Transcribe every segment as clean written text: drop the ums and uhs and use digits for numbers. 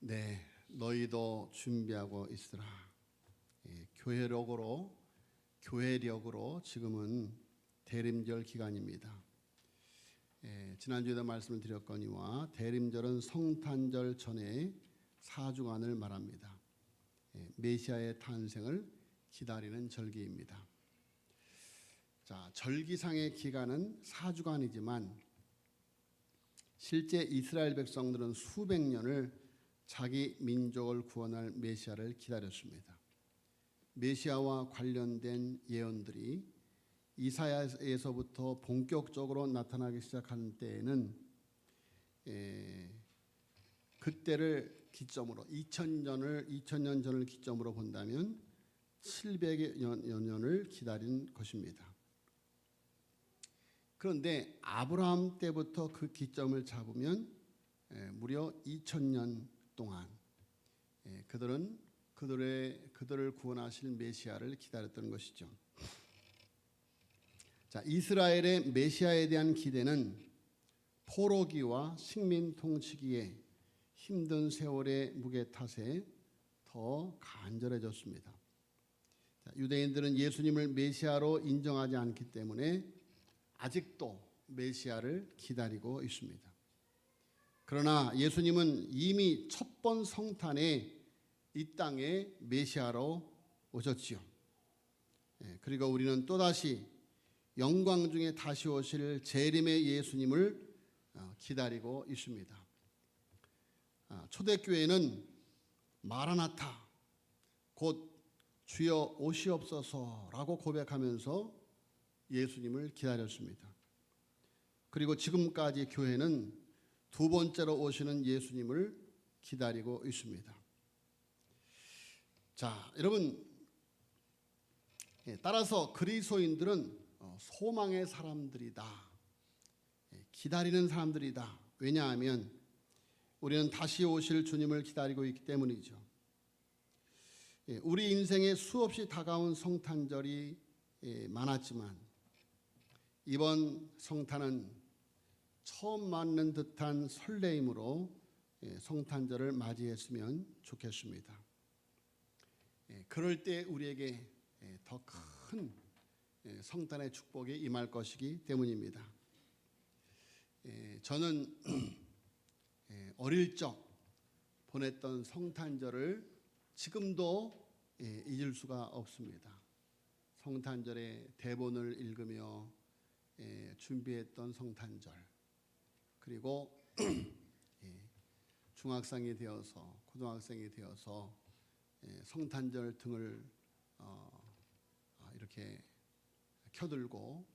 네, 너희도 준비하고 있으라. 교회력으로 지금은 대림절 기간입니다. 지난주에도 말씀을 드렸거니와 대림절은 성탄절 전에 4주간을 말합니다. 메시아의 탄생을 기다리는 절기입니다. 자, 절기상의 기간은 4주간이지만 실제 이스라엘 백성들은 수백 년을 자기 민족을 구원할 메시아를 기다렸습니다. 메시아와 관련된 예언들이 이사야에서부터 본격적으로 나타나기 시작하는 때에는 그때를 기점으로 2000년 전을 기점으로 본다면 700여 년을 기다린 것입니다. 그런데 아브라함 때부터 그 기점을 잡으면 무려 2000년 동안 그들을 구원하실 메시아를 기다렸던 것이죠. 자, 이스라엘의 메시아에 대한 기대는 포로기와 식민 통치기에 힘든 세월의 무게 탓에 더 간절해졌습니다. 자, 유대인들은 예수님을 메시아로 인정하지 않기 때문에 아직도 메시아를 기다리고 있습니다. 그러나 예수님은 이미 첫 번 성탄에 이 땅에 메시아로 오셨지요. 그리고 우리는 또다시 영광 중에 다시 오실 재림의 예수님을 기다리고 있습니다. 초대교회는 마라나타, 곧 주여 오시옵소서라고 고백하면서 예수님을 기다렸습니다. 그리고 지금까지 교회는 두 번째로 오시는 예수님을 기다리고 있습니다. 자, 여러분, 따라서 그리스도인들은 소망의 사람들이다. 기다리는 사람들이다. 왜냐하면 우리는 다시 오실 주님을 기다리고 있기 때문이죠. 우리 인생에 수없이 다가온 성탄절이 많았지만 이번 성탄은 처음 맞는 듯한 설레임으로 성탄절을 맞이했으면 좋겠습니다. 그럴 때 우리에게 더 큰 성탄의 축복이 임할 것이기 때문입니다. 저는 어릴 적 보냈던 성탄절을 지금도 잊을 수가 없습니다. 성탄절에 대본을 읽으며 준비했던 성탄절, 그리고 중학생이 되어서 고등학생이 되어서 성탄절 등을 이렇게 켜들고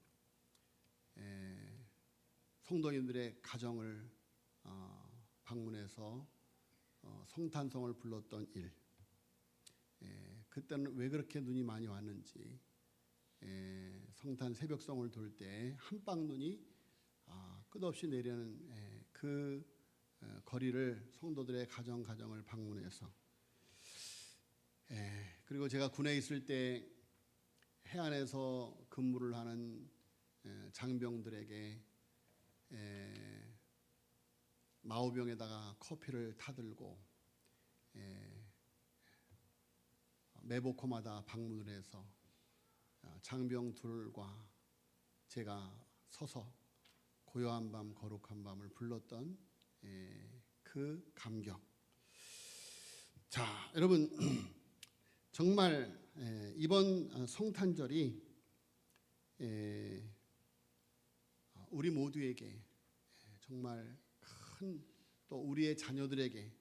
성도님들의 가정을 방문해서 성탄송을 불렀던 일, 그때는 왜 그렇게 눈이 많이 왔는지 성탄 새벽송을 돌 때 한방눈이 끝없이 내리는 그 거리를 성도들의 가정을 방문해서 그리고 제가 군에 있을 때 해안에서 근무를 하는 장병들에게 마우병에다가 커피를 타들고 매복호마다 방문을 해서 장병 둘과 제가 서서 고요한 밤 거룩한 밤을 불렀던 그 감격. 자, 여러분, 정말 이번 성탄절이 우리 모두에게 정말 큰, 또 우리의 자녀들에게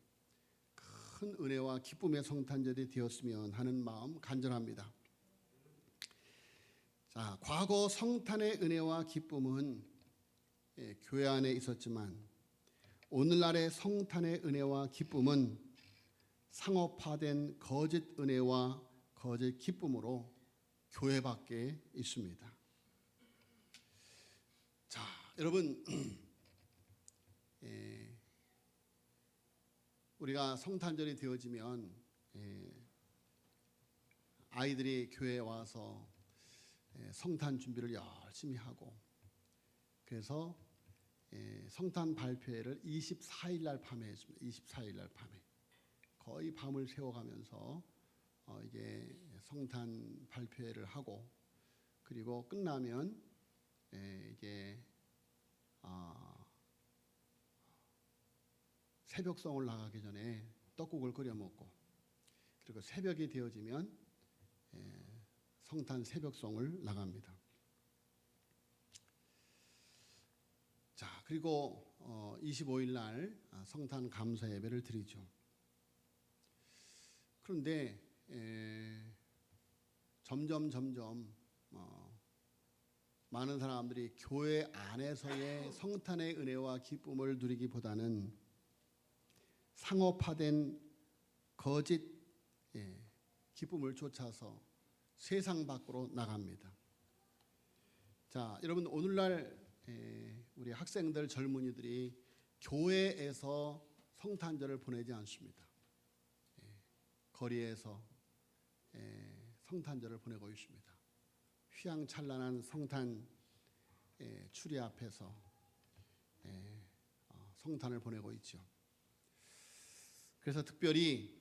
큰 은혜와 기쁨의 성탄절이 되었으면 하는 마음 간절합니다. 자, 과거 성탄의 은혜와 기쁨은 교회 안에 있었지만 오늘날의 성탄의 은혜와 기쁨은 상업화된 거짓 은혜와 거짓 기쁨으로 교회 밖에 있습니다. 자, 여러분, 우리가 성탄절이 되어지면 아이들이 교회에 와서 성탄 준비를 열심히 하고, 그래서 성탄 발표회를 24일 날 밤에 했습니다. 24일 날 밤에 거의 밤을 새워가면서 이게 성탄 발표회를 하고, 그리고 끝나면 이게 새벽송을 나가기 전에 떡국을 끓여 먹고, 그리고 새벽이 되어지면 성탄 새벽송을 나갑니다. 자, 그리고 25일 날 성탄 감사 예배를 드리죠. 그런데 점점 많은 사람들이 교회 안에서의 성탄의 은혜와 기쁨을 누리기보다는 상업화된 거짓 기쁨을 쫓아서 세상 밖으로 나갑니다. 자, 여러분, 오늘날 우리 학생들, 젊은이들이 교회에서 성탄절을 보내지 않습니다. 거리에서 성탄절을 보내고 있습니다. 휘황찬란한 성탄 추리 앞에서 성탄을 보내고 있죠. 그래서 특별히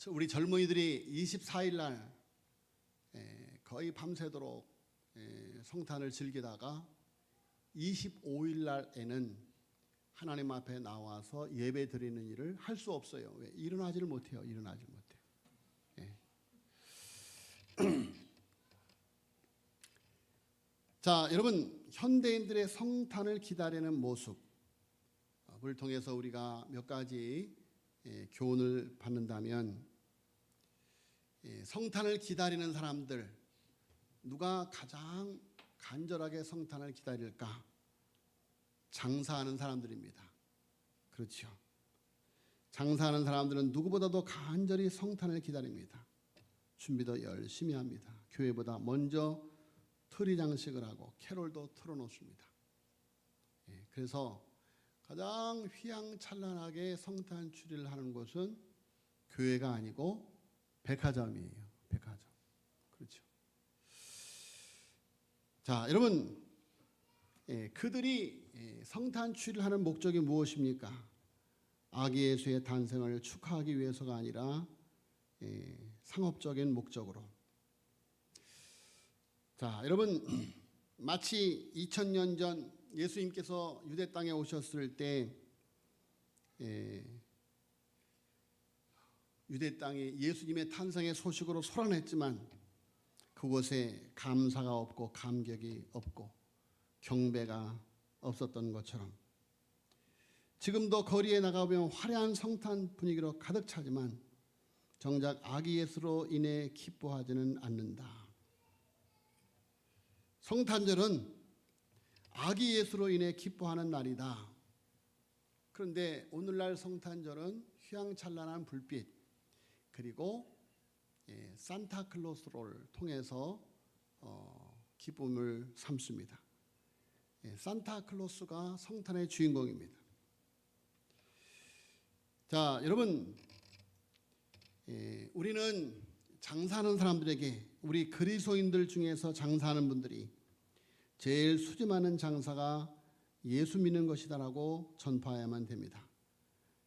우리 젊은이들이 24일 날 거의 밤새도록 성탄을 즐기다가 25일 날에는 하나님 앞에 나와서 예배 드리는 일을 할 수 없어요. 왜? 일어나지를 못해요. 자, 여러분, 현대인들의 성탄을 기다리는 모습을 통해서 우리가 몇 가지 교훈을 받는다면, 성탄을 기다리는 사람들, 누가 가장 간절하게 성탄을 기다릴까? 장사하는 사람들입니다. 그렇죠. 장사하는 사람들은 누구보다도 간절히 성탄을 기다립니다. 준비도 열심히 합니다. 교회보다 먼저 트리 장식을 하고 캐롤도 틀어놓습니다. 그래서 가장 휘황찬란하게 성탄 추리를 하는 곳은 교회가 아니고 백화점이에요. 백화점. 그렇죠. 자, 여러분, 그들이 성탄 추리를 하는 목적이 무엇입니까? 아기 예수의 탄생을 축하하기 위해서가 아니라 상업적인 목적으로. 자, 여러분, 마치 2000년 전 예수님께서 유대 땅에 오셨을 때 유대 땅이 예수님의 탄생의 소식으로 소란했지만 그곳에 감사가 없고 감격이 없고 경배가 없었던 것처럼, 지금도 거리에 나가보면 화려한 성탄 분위기로 가득 차지만 정작 아기 예수로 인해 기뻐하지는 않는다. 성탄절은 아기 예수로 인해 기뻐하는 날이다. 그런데 오늘날 성탄절은 휘황찬란한 불빛, 그리고 산타클로스를 통해서 기쁨을 삼습니다. 산타클로스가 성탄의 주인공입니다. 자, 여러분, 우리는 장사하는 사람들에게, 우리 그리스도인들 중에서 장사하는 분들이 제일 수지 많은 장사가 예수 믿는 것이다라고 전파해야만 됩니다.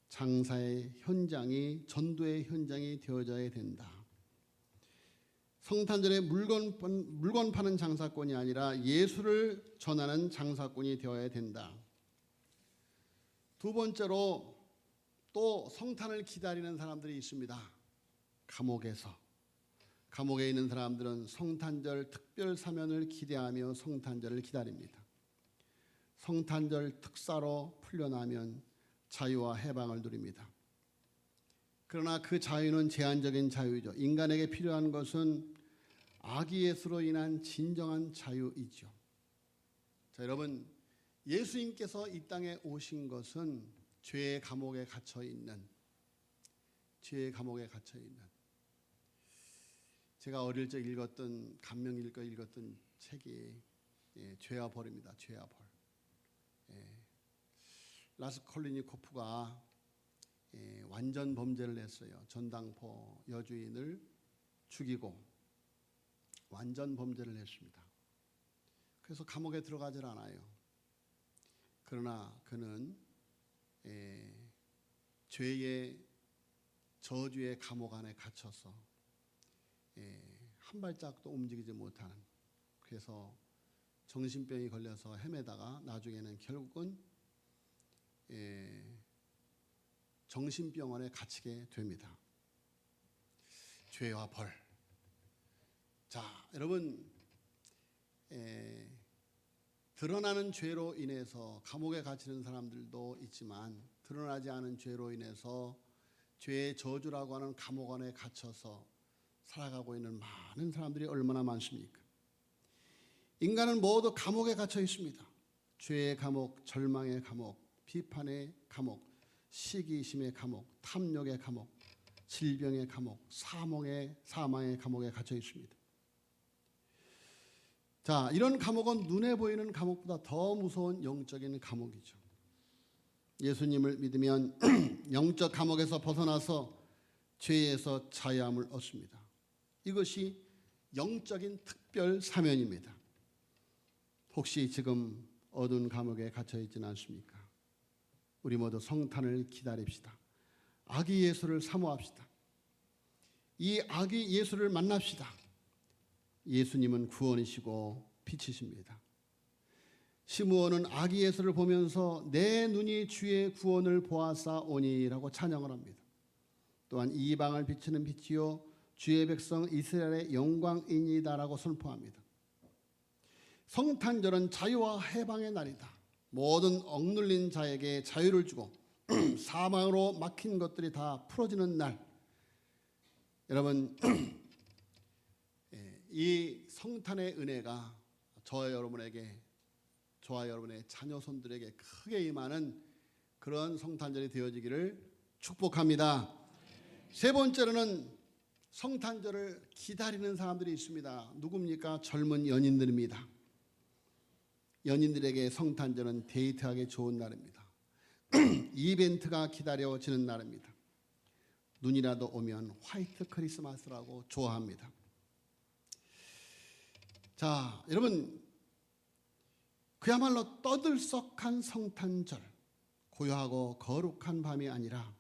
장사의 현장이 전도의 현장이 되어져야 된다. 성탄절에 물건 파는 장사꾼이 아니라 예수를 전하는 장사꾼이 되어야 된다. 두 번째로 또 성탄을 기다리는 사람들이 있습니다. 감옥에 있는 사람들은 성탄절 특별 사면을 기대하며 성탄절을 기다립니다. 성탄절 특사로 풀려나면 자유와 해방을 누립니다. 그러나 그 자유는 제한적인 자유이죠. 인간에게 필요한 것은 아기 예수로 인한 진정한 자유이죠. 자, 여러분, 예수님께서 이 땅에 오신 것은 죄의 감옥에 갇혀 있는 제가 어릴 적 읽었던, 감명 읽고 읽었던 책이 죄와 벌입니다. 죄와 벌. 라스콜리니코프가 완전 범죄를 했어요. 전당포 여주인을 죽이고 완전 범죄를 했습니다. 그래서 감옥에 들어가질 않아요. 그러나 그는 죄의 저주의 감옥 안에 갇혀서 한 발짝도 움직이지 못하는, 그래서 정신병이 걸려서 헤매다가 나중에는 결국은 정신병원에 갇히게 됩니다. 죄와 벌. 자, 여러분, 드러나는 죄로 인해서 감옥에 갇히는 사람들도 있지만, 드러나지 않은 죄로 인해서 죄의 저주라고 하는 감옥 안에 갇혀서 살아가고 있는 많은 사람들이 얼마나 많습니까? 인간은 모두 감옥에 갇혀 있습니다. 죄의 감옥, 절망의 감옥, 비판의 감옥, 시기심의 감옥, 탐욕의 감옥, 질병의 감옥, 사망의 감옥에 갇혀 있습니다. 자, 이런 감옥은 눈에 보이는 감옥보다 더 무서운 영적인 감옥이죠. 예수님을 믿으면 영적 감옥에서 벗어나서 죄에서 자유함을 얻습니다. 이것이 영적인 특별 사면입니다. 혹시 지금 어두운 감옥에 갇혀 있지는 않습니까? 우리 모두 성탄을 기다립시다. 아기 예수를 사모합시다. 이 아기 예수를 만납시다. 예수님은 구원이시고 빛이십니다. 시므온은 아기 예수를 보면서 내 눈이 주의 구원을 보았사오니라고 찬양을 합니다. 또한 이방을 비추는 빛이요 주의 백성 이스라엘의 영광이니다라고 선포합니다. 성탄절은 자유와 해방의 날이다. 모든 억눌린 자에게 자유를 주고 사망으로 막힌 것들이 다 풀어지는 날. 여러분, 이 성탄의 은혜가 저와 여러분에게, 저와 여러분의 자녀손들에게 크게 임하는 그런 성탄절이 되어지기를 축복합니다. 세 번째로는 성탄절을 기다리는 사람들이 있습니다. 누굽니까? 젊은 연인들입니다. 연인들에게 성탄절은 데이트하기 좋은 날입니다. 이벤트가 기다려지는 날입니다. 눈이라도 오면 화이트 크리스마스라고 좋아합니다. 자, 여러분, 그야말로 떠들썩한 성탄절, 고요하고 거룩한 밤이 아니라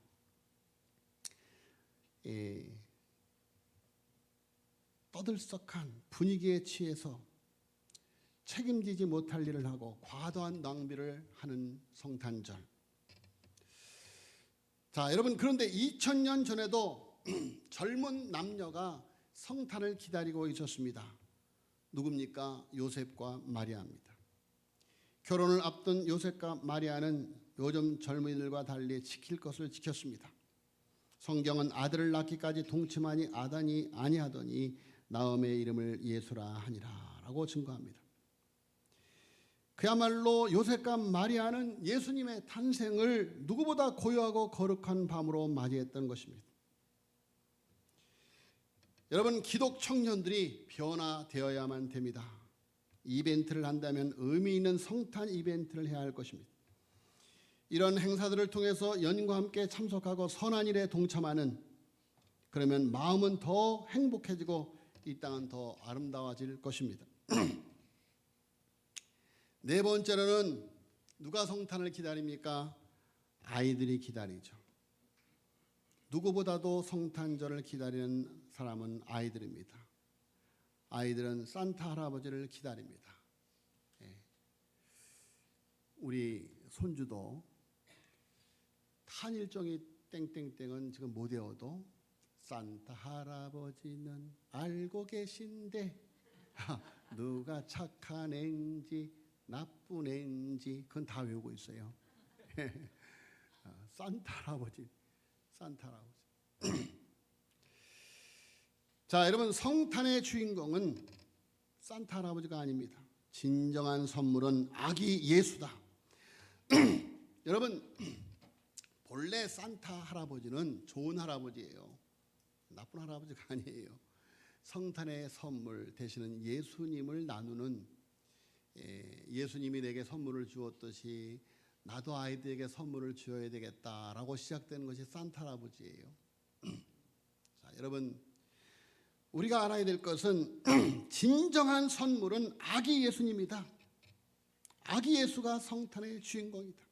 떠들썩한 분위기에 취해서 책임지지 못할 일을 하고 과도한 낭비를 하는 성탄절. 자, 여러분, 그런데 2000년 전에도 젊은 남녀가 성탄을 기다리고 있었습니다. 누굽니까? 요셉과 마리아입니다. 결혼을 앞둔 요셉과 마리아는 요즘 젊은이들과 달리 지킬 것을 지켰습니다. 성경은 아들을 낳기까지 동침하니 아단이 아니하더니 나음의 이름을 예수라 하니라 라고 증거합니다. 그야말로 요셉과 마리아는 예수님의 탄생을 누구보다 고요하고 거룩한 밤으로 맞이했던 것입니다. 여러분, 기독 청년들이 변화되어야만 됩니다. 이벤트를 한다면 의미 있는 성탄 이벤트를 해야 할 것입니다. 이런 행사들을 통해서 연인과 함께 참석하고 선한 일에 동참하는, 그러면 마음은 더 행복해지고 이 땅은 더 아름다워질 것입니다. 네 번째로는 누가 성탄을 기다립니까? 아이들이 기다리죠. 누구보다도 성탄절을 기다리는 사람은 아이들입니다. 아이들은 산타 할아버지를 기다립니다. 우리 손주도 한일종이 땡땡땡은 지금 못 외워도 산타 할아버지는 알고 계신데 누가 착한 앤지 나쁜 앤지 그건 다 외우고 있어요. 산타 할아버지, 산타 할아버지. 자, 여러분, 성탄의 주인공은 산타 할아버지가 아닙니다. 진정한 선물은 아기 예수다. 여러분, 본래 산타 할아버지는 좋은 할아버지예요. 나쁜 할아버지가 아니에요. 성탄의 선물 되시는 예수님을 나누는, 예수님이 내게 선물을 주었듯이 나도 아이들에게 선물을 주어야 되겠다라고 시작되는 것이 산타 할아버지예요. 자, 여러분, 우리가 알아야 될 것은 진정한 선물은 아기 예수님이다. 아기 예수가 성탄의 주인공이다.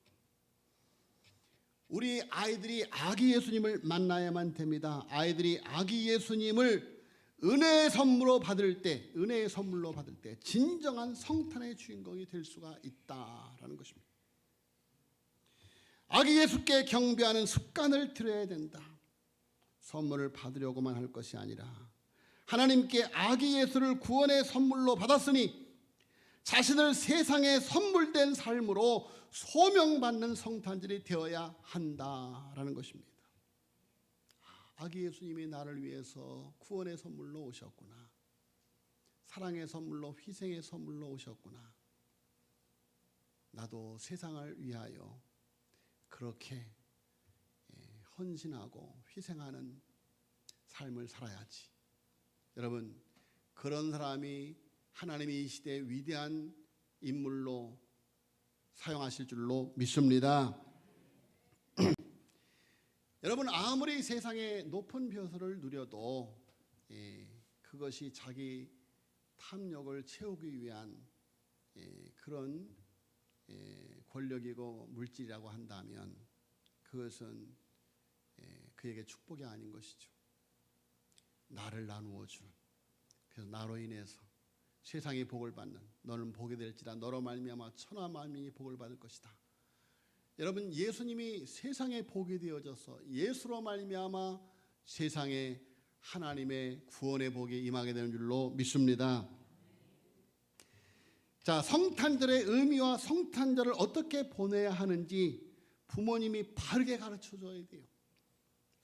우리 아이들이 아기 예수님을 만나야만 됩니다. 아이들이 아기 예수님을 은혜의 선물로 받을 때, 진정한 성탄의 주인공이 될 수가 있다라는 것입니다. 아기 예수께 경배하는 습관을 들여야 된다. 선물을 받으려고만 할 것이 아니라 하나님께 아기 예수를 구원의 선물로 받았으니 자신을 세상에 선물된 삶으로 소명받는 성탄절이 되어야 한다라는 것입니다. 아기 예수님이 나를 위해서 구원의 선물로 오셨구나. 사랑의 선물로, 희생의 선물로 오셨구나. 나도 세상을 위하여 그렇게 헌신하고 희생하는 삶을 살아야지. 여러분, 그런 사람이 하나님이 이 시대의 위대한 인물로 사용하실 줄로 믿습니다. 여러분, 아무리 세상의 높은 벼슬을 누려도 그것이 자기 탐욕을 채우기 위한 그런 권력이고 물질이라고 한다면 그것은 그에게 축복이 아닌 것이죠. 나를 나누어 주는, 그래서 나로 인해서 세상이 복을 받는, 너는 복이 될지라 너로 말미암아 천하 만민이 복을 받을 것이다. 여러분, 예수님이 세상에 복이 되어져서 예수로 말미암아 세상에 하나님의 구원의 복이 임하게 되는 줄로 믿습니다. 자, 성탄절의 의미와 성탄절을 어떻게 보내야 하는지 부모님이 바르게 가르쳐줘야 돼요.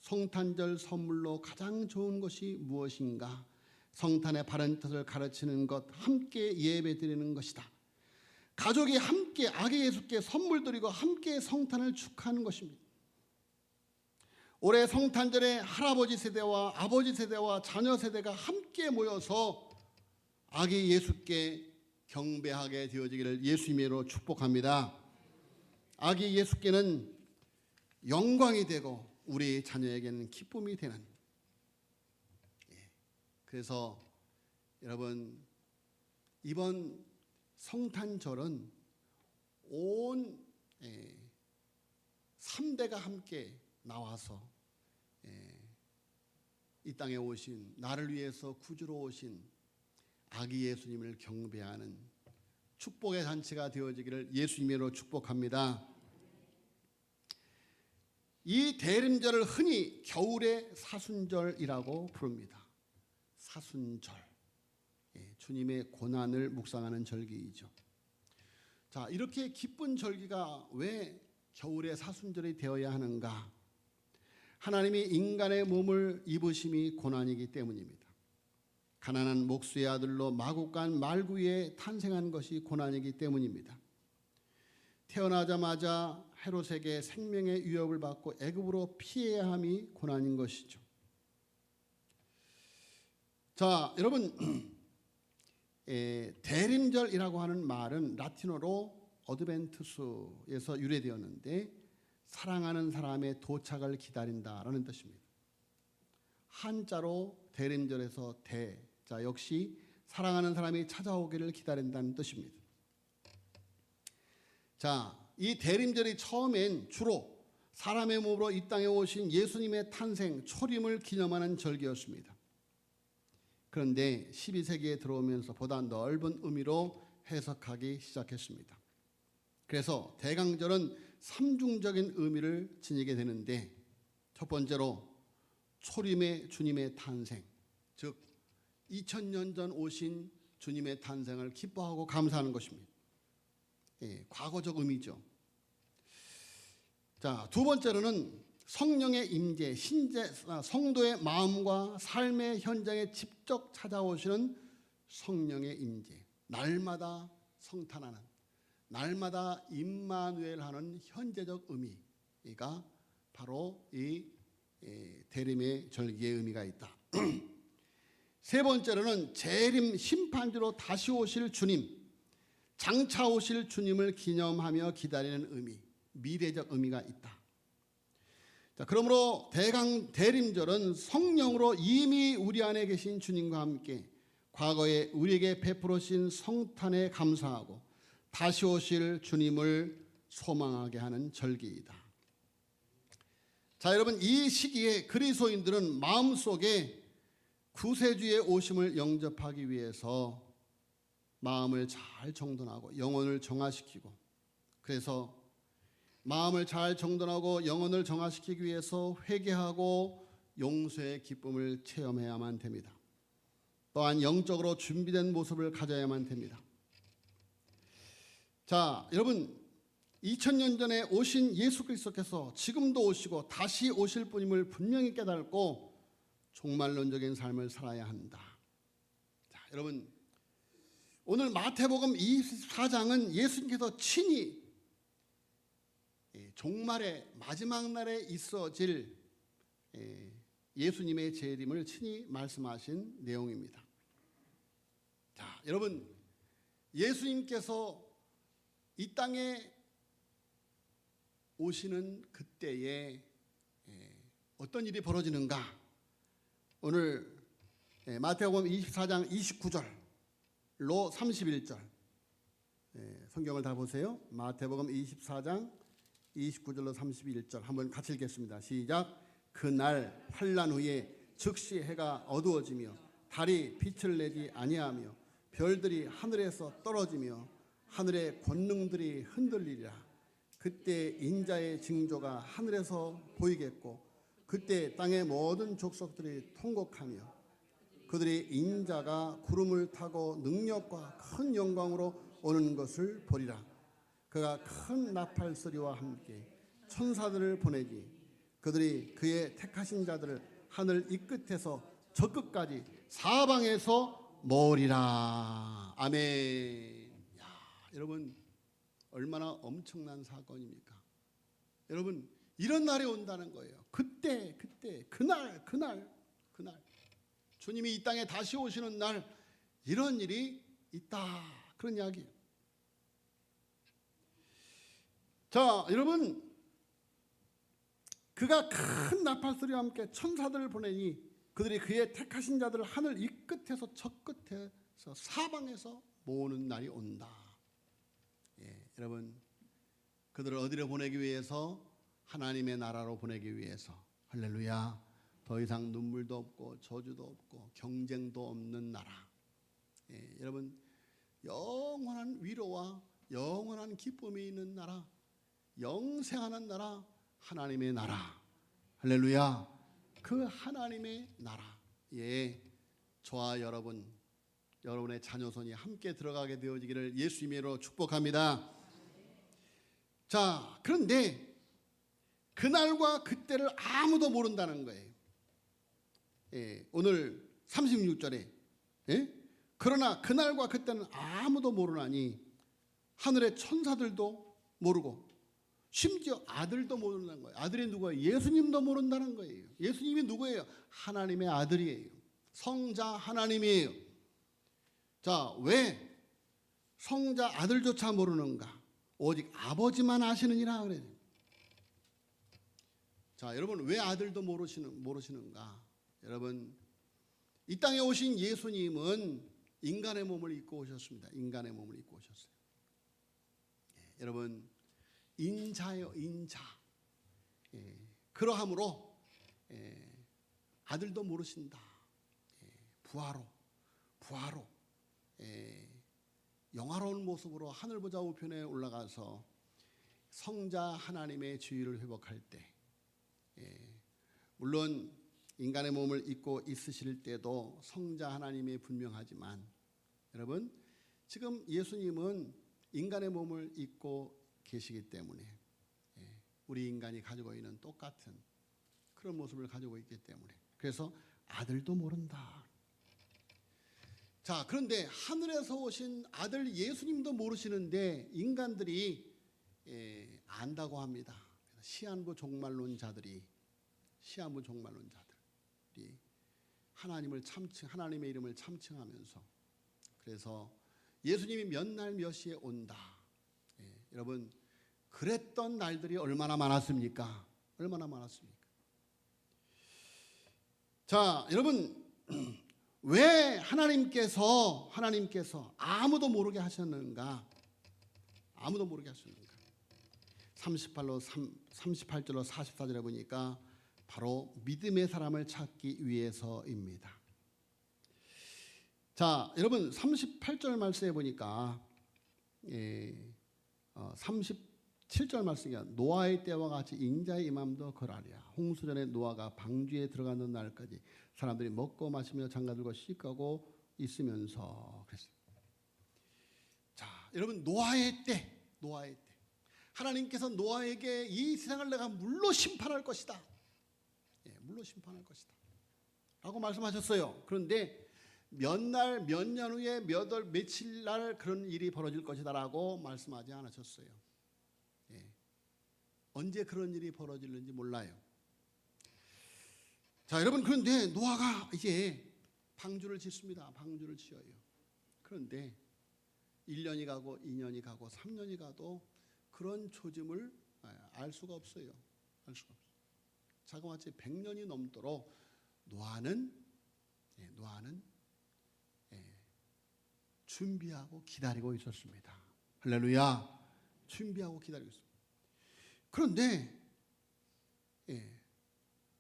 성탄절 선물로 가장 좋은 것이 무엇인가? 성탄의 바른 뜻을 가르치는 것, 함께 예배 드리는 것이다. 가족이 함께 아기 예수께 선물 드리고 함께 성탄을 축하하는 것입니다. 올해 성탄절에 할아버지 세대와 아버지 세대와 자녀 세대가 함께 모여서 아기 예수께 경배하게 되어지기를 예수님으로 축복합니다. 아기 예수께는 영광이 되고 우리 자녀에게는 기쁨이 되는, 그래서 여러분, 이번 성탄절은 온 3대가 함께 나와서 이 땅에 오신, 나를 위해서 구주로 오신 아기 예수님을 경배하는 축복의 잔치가 되어지기를 예수님으로 축복합니다. 이 대림절을 흔히 겨울의 사순절이라고 부릅니다. 사순절, 주님의 고난을 묵상하는 절기이죠. 자, 이렇게 기쁜 절기가 왜 겨울의 사순절이 되어야 하는가? 하나님이 인간의 몸을 입으심이 고난이기 때문입니다. 가난한 목수의 아들로 마국간 말구에 탄생한 것이 고난이기 때문입니다. 태어나자마자 헤롯에게 생명의 위협을 받고 애굽으로 피해야 함이 고난인 것이죠. 자, 여러분, 대림절이라고 하는 말은 라틴어로 어드벤투스에서 유래되었는데 사랑하는 사람의 도착을 기다린다라는 뜻입니다. 한자로 대림절에서 자, 역시 사랑하는 사람이 찾아오기를 기다린다는 뜻입니다. 자, 이 대림절이 처음엔 주로 사람의 몸으로 이 땅에 오신 예수님의 탄생, 초림을 기념하는 절기였습니다. 그런데 12세기에 들어오면서 보다 넓은 의미로 해석하기 시작했습니다. 그래서 대강절은 삼중적인 의미를 지니게 되는데, 첫 번째로 초림의 주님의 탄생, 즉 2000년 전 오신 주님의 탄생을 기뻐하고 감사하는 것입니다. 과거적 의미죠. 자, 두 번째로는 성령의 임재, 성도의 마음과 삶의 현장에 직접 찾아오시는 성령의 임재, 날마다 성탄하는, 날마다 임마누엘하는 현재적 의미가 바로 이 대림의 절기의 의미가 있다. 세 번째로는 재림 심판주로 다시 오실 주님, 장차 오실 주님을 기념하며 기다리는 의미, 미래적 의미가 있다. 자, 그러므로 대림절은 성령으로 이미 우리 안에 계신 주님과 함께 과거에 우리에게 베풀으신 성탄에 감사하고 다시 오실 주님을 소망하게 하는 절기이다. 자, 여러분, 이 시기에 그리스도인들은 마음속에 구세주의 오심을 영접하기 위해서 마음을 잘 정돈하고 영혼을 정화시키고, 그래서 마음을 잘 정돈하고 영혼을 정화시키기 위해서 회개하고 용서의 기쁨을 체험해야만 됩니다. 또한 영적으로 준비된 모습을 가져야만 됩니다. 자, 여러분, 2000년 전에 오신 예수 그리스도께서 지금도 오시고 다시 오실 분임을 분명히 깨닫고 종말론적인 삶을 살아야 한다. 자, 여러분, 오늘 마태복음 24장은 예수님께서 친히 종말의 마지막 날에 있어질 예수님의 재림을 친히 말씀하신 내용입니다. 자, 여러분, 예수님께서 이 땅에 오시는 그때에 어떤 일이 벌어지는가? 오늘 마태복음 24장 29절로 31절 성경을 다 보세요. 마태복음 24장 29절로 31절 한번 같이 읽겠습니다. 시작. 그날 환난 후에 즉시 해가 어두워지며 달이 빛을 내지 아니하며 별들이 하늘에서 떨어지며 하늘의 권능들이 흔들리리라. 그때 인자의 징조가 하늘에서 보이겠고 그때 땅의 모든 족속들이 통곡하며 그들이 인자가 구름을 타고 능력과 큰 영광으로 오는 것을 보리라. 그가 큰 나팔 소리와 함께 천사들을 보내지 그들이 그의 택하신 자들을 하늘 이 끝에서 저 끝까지 사방에서 모으리라. 아멘. 야, 여러분, 얼마나 엄청난 사건입니까? 여러분, 이런 날이 온다는 거예요. 그때 그날 주님이 이 땅에 다시 오시는 날 이런 일이 있다, 그런 이야기예요. 자, 여러분, 그가 큰 나팔 소리와 함께 천사들을 보내니 그들이 그의 택하신 자들을 하늘 이 끝에서 저 끝에서 사방에서 모으는 날이 온다. 여러분, 그들을 어디로 보내기 위해서? 하나님의 나라로 보내기 위해서. 할렐루야. 더 이상 눈물도 없고 저주도 없고 경쟁도 없는 나라. 여러분, 영원한 위로와 영원한 기쁨이 있는 나라, 영생하는 나라, 하나님의 나라. 할렐루야. 그 하나님의 나라에 저와 여러분의 자녀손이 함께 들어가게 되어지기를 예수님의 이름으로 축복합니다. 자, 그런데 그날과 그때를 아무도 모른다는 거예요. 오늘 36절에 그러나 그날과 그때는 아무도 모르나니 하늘의 천사들도 모르고 심지어 아들도 모른다는 거예요. 아들이 누구예요? 예수님도 모른다는 거예요. 예수님이 누구예요? 하나님의 아들이에요. 성자 하나님이에요. 자, 왜 성자 아들조차 모르는가? 오직 아버지만 아시느니라 그래요. 자, 여러분, 왜 아들도 모르시는가? 여러분, 이 땅에 오신 예수님은 인간의 몸을 입고 오셨습니다. 인간의 몸을 입고 오셨어요. 여러분, 인자요, 인자. 그러함으로 아들도 모르신다. 부하로 영화로운 모습으로 하늘 보좌 우편에 올라가서 성자 하나님의 지위를 회복할 때, 물론 인간의 몸을 입고 있으실 때도 성자 하나님이 분명하지만, 여러분, 지금 예수님은 인간의 몸을 입고 계시기 때문에 우리 인간이 가지고 있는 똑같은 그런 모습을 가지고 있기 때문에, 그래서 아들도 모른다. 자, 그런데 하늘에서 오신 아들 예수님도 모르시는데 인간들이 안다고 합니다. 시한부 종말론자들이 하나님의 이름을 참칭하면서, 그래서 예수님이 몇 날 몇 시에 온다. 여러분, 그랬던 날들이 얼마나 많았습니까? 얼마나 많았습니까? 자, 여러분, 왜 하나님께서 아무도 모르게 하셨는가? 아무도 모르게 하셨는가? 38절로 44절에 보니까 바로 믿음의 사람을 찾기 위해서입니다. 자, 여러분 38절 말씀에 보니까 37절 말씀이 노아의 때와 같이 인자의 임함도 그러하리라. 홍수전에 노아가 방주에 들어가는 날까지 사람들이 먹고 마시며 장가들고 시집가고 있으면서 그랬어요. 자, 여러분 노아의 때 하나님께서 노아에게 이 세상을 내가 물로 심판할 것이다. 물로 심판할 것이다 라고 말씀하셨어요. 그런데 몇 날, 몇 년 후에 몇 월, 며칠 날 그런 일이 벌어질 것이다 라고 말씀하지 않으셨어요. 언제 그런 일이 벌어질는지 몰라요. 자, 여러분, 그런데 노아가 이제 방주를 짓습니다. 방주를 지어요. 그런데 1년이 가고 2년이 가고 3년이 가도 그런 초짐을 알 수가 없어요. 알 수가 없어요. 자그마치 100년이 넘도록 노아는 준비하고 기다리고 있었습니다. 할렐루야. 준비하고 기다리고 있습니다. 그런데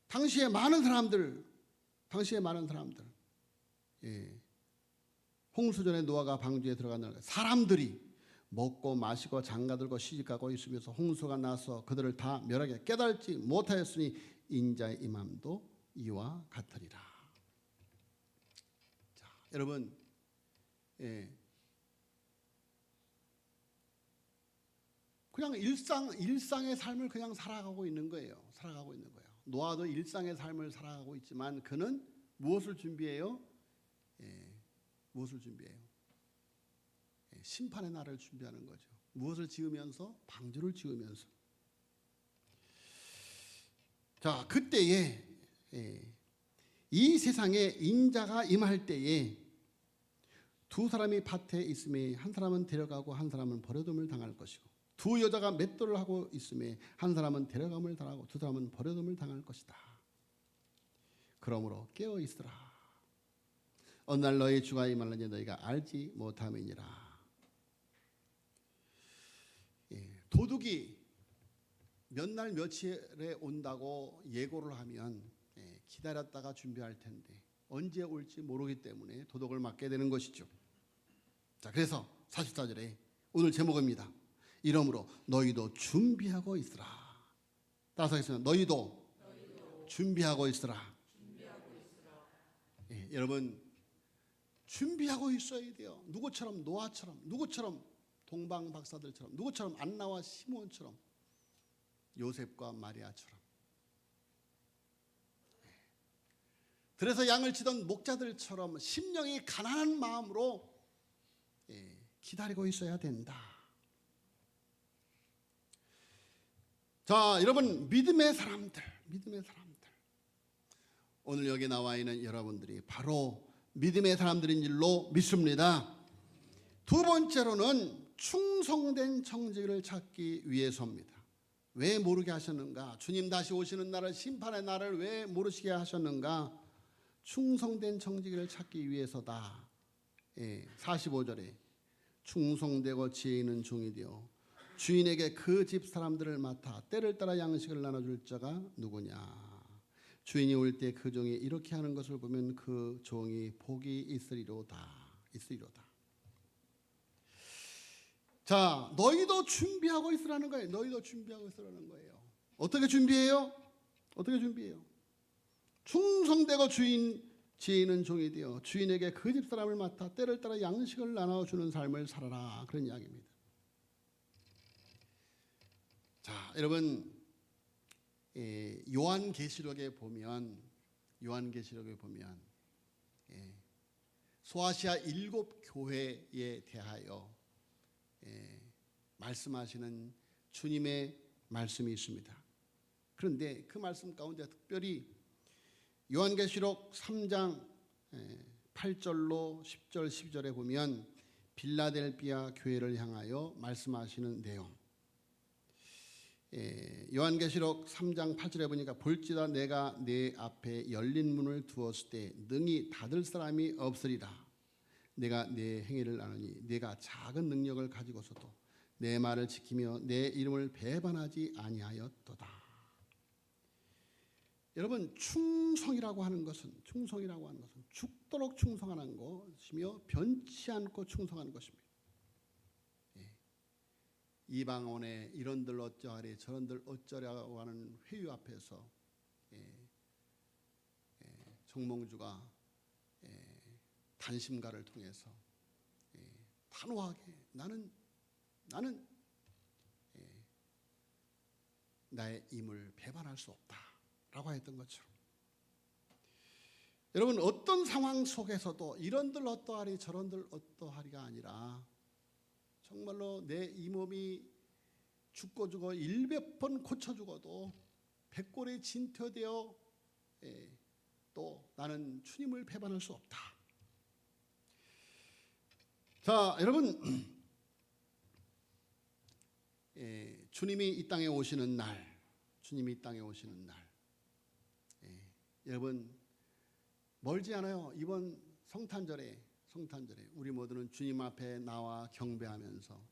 당시에 많은 사람들 홍수전에 노아가 방주에 들어가는 사람들이 먹고 마시고 장가들고 시집가고 있으면서 홍수가 나서 그들을 다 멸하게 깨달지 못하였으니 인자의 임함도 이와 같으리라. 자, 여러분, 그냥 일상의 삶을 그냥 살아가고 있는 거예요. 노아도 일상의 삶을 살아가고 있지만 그는 무엇을 준비해요? 무엇을 준비해요? 심판의 날을 준비하는 거죠. 무엇을 지으면서? 방주를 지으면서. 자, 그때에 이 세상에 인자가 임할 때에 두 사람이 밭에 있음에 한 사람은 데려가고 한 사람은 버려둠을 당할 것이고 두 여자가 맷돌을 하고 있음에 한 사람은 데려감을 당하고 두 사람은 버려둠을 당할 것이다. 그러므로 깨어 있으라. 어느 날 너희 주가 임하느니 너희가 알지 못함이니라. 도둑이 몇 날 며칠에 온다고 예고를 하면 기다렸다가 준비할 텐데 언제 올지 모르기 때문에 도둑을 맞게 되는 것이죠. 자, 그래서 44절에 오늘 제목입니다. 이러므로 너희도 준비하고 있으라. 따라서 하겠습니다. 너희도 준비하고 있으라. 여러분, 준비하고 있어야 돼요. 누구처럼? 노아처럼, 누구처럼? 동방 박사들처럼, 누구처럼? 안나와 시몬처럼, 요셉과 마리아처럼. 그래서 양을 치던 목자들처럼 심령이 가난한 마음으로 기다리고 있어야 된다. 자, 여러분, 믿음의 사람들. 오늘 여기 나와 있는 여러분들이 바로 믿음의 사람들인 줄로 믿습니다. 두 번째로는 충성된 청지기를 찾기 위해서입니다. 왜 모르게 하셨는가? 주님 다시 오시는 날을, 심판의 날을 왜 모르시게 하셨는가? 충성된 청지기를 찾기 위해서다. 45절에 충성되고 지혜 있는 종이 되어 주인에게 그 집 사람들을 맡아 때를 따라 양식을 나눠줄 자가 누구냐? 주인이 올 때 그 종이 이렇게 하는 것을 보면 그 종이 복이 있으리로다. 자, 너희도 준비하고 있으라는 거예요. 어떻게 준비해요? 충성되고 지혜 있는 종이 되어 주인에게 그 집 사람을 맡아 때를 따라 양식을 나눠주는 삶을 살아라. 그런 이야기입니다. 자, 여러분, 요한계시록에 보면 소아시아 7교회에 대하여 말씀하시는 주님의 말씀이 있습니다. 그런데 그 말씀 가운데 특별히 요한계시록 3장 8절로 10절 12절에 보면 빌라델비아 교회를 향하여 말씀하시는 내용. 요한계시록 3장 8절에 보니까 볼지다 내가 내 앞에 열린 문을 두었을 때 능히 닫을 사람이 없으리라. 내가 내 행위를 아느니 내가 작은 능력을 가지고서도 내 말을 지키며 내 이름을 배반하지 아니하였도다. 여러분, 충성이라고 하는 것은 죽도록 충성하는 것이며 변치 않고 충성하는 것입니다. 이방원의 이런들 어쩌하리 저런들 어쩌라고 하는 회유 앞에서 정몽주가 단심가를 통해서 단호하게 나는 나의 임을 배반할 수 없다라고 했던 것처럼, 여러분, 어떤 상황 속에서도 이런들 어떠하리 저런들 어떠하리가 아니라 정말로 내 이 몸이 죽고 100번 고쳐 죽어도 백골에 진퇴되어 또 나는 주님을 배반할 수 없다. 자, 여러분, 주님이 이 땅에 오시는 날, 여러분 멀지 않아요. 이번 성탄절에 우리 모두는 주님 앞에 나와 경배하면서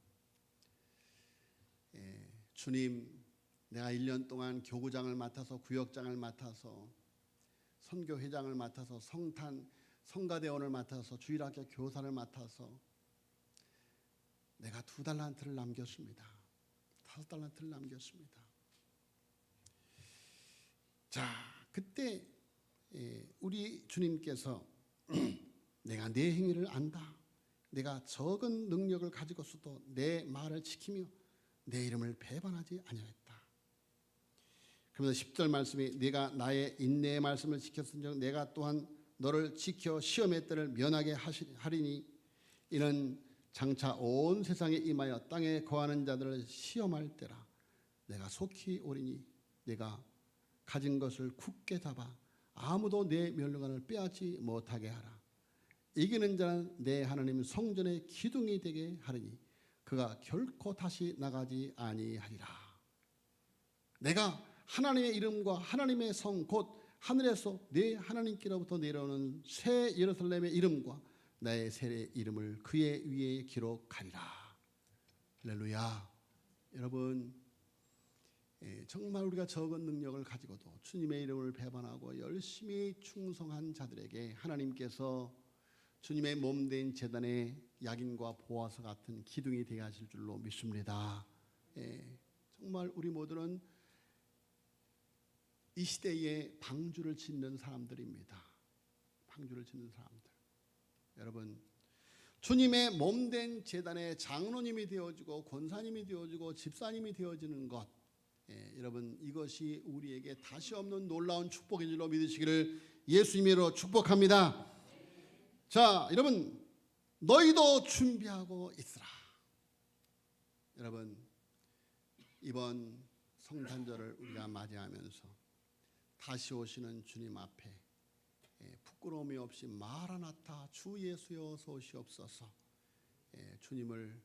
주님, 내가 1년 동안 교구장을 맡아서 구역장을 맡아서 선교회장을 맡아서 성가대원을 맡아서 주일학교 교사를 맡아서 내가 2달란트를 남겼습니다. 5달란트를 남겼습니다. 자, 그때 우리 주님께서 내가 내 행위를 안다. 내가 적은 능력을 가지고서도 내 말을 지키며 내 이름을 배반하지 아니하였다. 그러면서 10절 말씀이 내가 나의 인내의 말씀을 지켰은즉 내가 또한 너를 지켜 시험의 때를 면하게 하리니 이는 장차 온 세상에 임하여 땅에 거하는 자들을 시험할 때라. 내가 속히 오리니 내가 가진 것을 굳게 잡아 아무도 내 멸류관을 빼앗지 못하게 하라. 이기는 자는 내 하나님 성전의 기둥이 되게 하리니 그가 결코 다시 나가지 아니하리라. 내가 하나님의 이름과 하나님의 성 곧 하늘에서 내 하나님께로부터 내려오는 새 예루살렘의 이름과 나의 새 이름을 그의 위에 기록하리라. 할렐루야. 여러분, 정말 우리가 적은 능력을 가지고도 주님의 이름을 배반하고 열심히 충성한 자들에게 하나님께서 주님의 몸된 제단에 약인과 보아서 같은 기둥이 되게 하실 줄로 믿습니다. 정말 우리 모두는 이 시대에 방주를 짓는 사람들입니다. 방주를 짓는 사람들. 여러분, 주님의 몸된 제단에 장로님이 되어지고 권사님이 되어지고 집사님이 되어지는 것, 여러분, 이것이 우리에게 다시 없는 놀라운 축복인 줄로 믿으시기를 예수님으로 축복합니다. 자, 여러분, 너희도 준비하고 있으라. 여러분, 이번 성탄절을 우리가 맞이하면서 다시 오시는 주님 앞에 부끄러움이 없이 마라나타 주 예수여 어서 오시옵소서. 주님을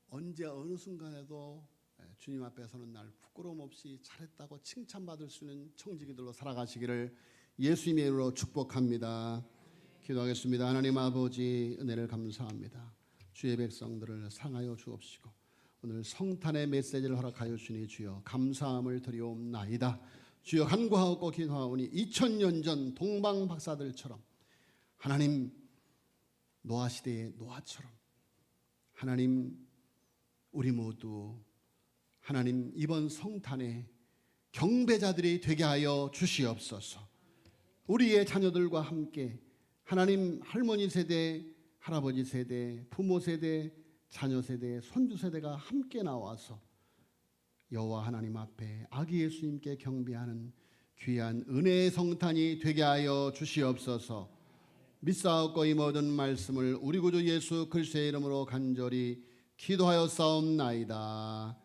언제 어느 순간에도 주님 앞에 서는 날 부끄러움 없이 잘했다고 칭찬받을 수 있는 청지기들로 살아가시기를 예수님의 이름으로 축복합니다. 기도하겠습니다. 하나님 아버지, 은혜를 감사합니다. 주의 백성들을 사랑하여 주옵시고 오늘 성탄의 메시지를 허락하여 주니 주여 감사함을 드리옵나이다. 주여 간구하고 기도하오니 2000년 전 동방 박사들처럼 하나님 노아 시대의 노아처럼 하나님 우리 모두 하나님 이번 성탄에 경배자들이 되게 하여 주시옵소서. 우리의 자녀들과 함께 하나님 할머니 세대, 할아버지 세대, 부모 세대, 자녀 세대, 손주 세대가 함께 나와서 여호와 하나님 앞에 아기 예수님께 경배하는 귀한 은혜의 성탄이 되게 하여 주시옵소서. 믿사옵고 이 모든 말씀을 우리 구주 예수 그리스도의 이름으로 간절히 기도하여 싸움나이다.